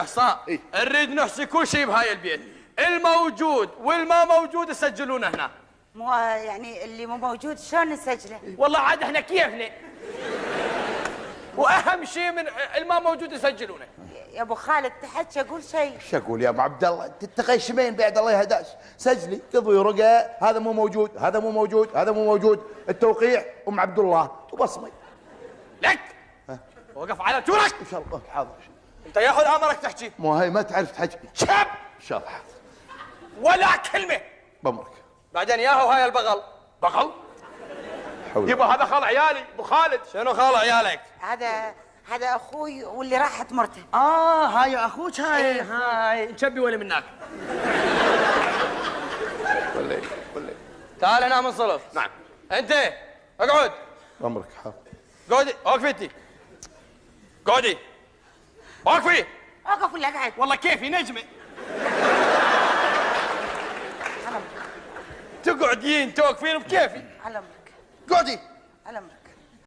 احصاء إيه؟ نريد نحصي كل شيء بهاي البيت، الموجود والما موجود يسجلونه هنا. مو يعني اللي مو موجود شلون نسجله؟ والله عاد احنا كيفنا. واهم شيء من الما موجود يسجلونه. يا ابو خالد تحكي اقول شيء. شو اقول يا ابو عبد الله؟ تتغشمين بعد الله يهداش. سجلي قضي ورقه، هذا مو موجود، هذا مو موجود، هذا مو موجود، التوقيع ام عبد الله وبصمي. لك وقف على تورك. ان شاء الله حاضر. انت ياخذ امرك تحكي. مو هاي ما تعرف تحكي. شب ان شاء الله حاضر. ولا كلمه. بامرك. بعدين ياهو هاي البغل. بغل؟ يبا هذا خال عيالي ابو خالد. شنو خال عيالك؟ هذا اخوي واللي راحت مرته. هاي اخوك هاي. هاي نشبي ولا منك. ولا تعال هنا من صلف. نعم. انت اقعد. بامرك حاضر. قعدي اوقفي انت. قعدي. اوقفي. اوقف ولا اقعد؟ والله كيفي نجمه. علمك تقعدين توقفين بكيفي. علمك قعدي. علمك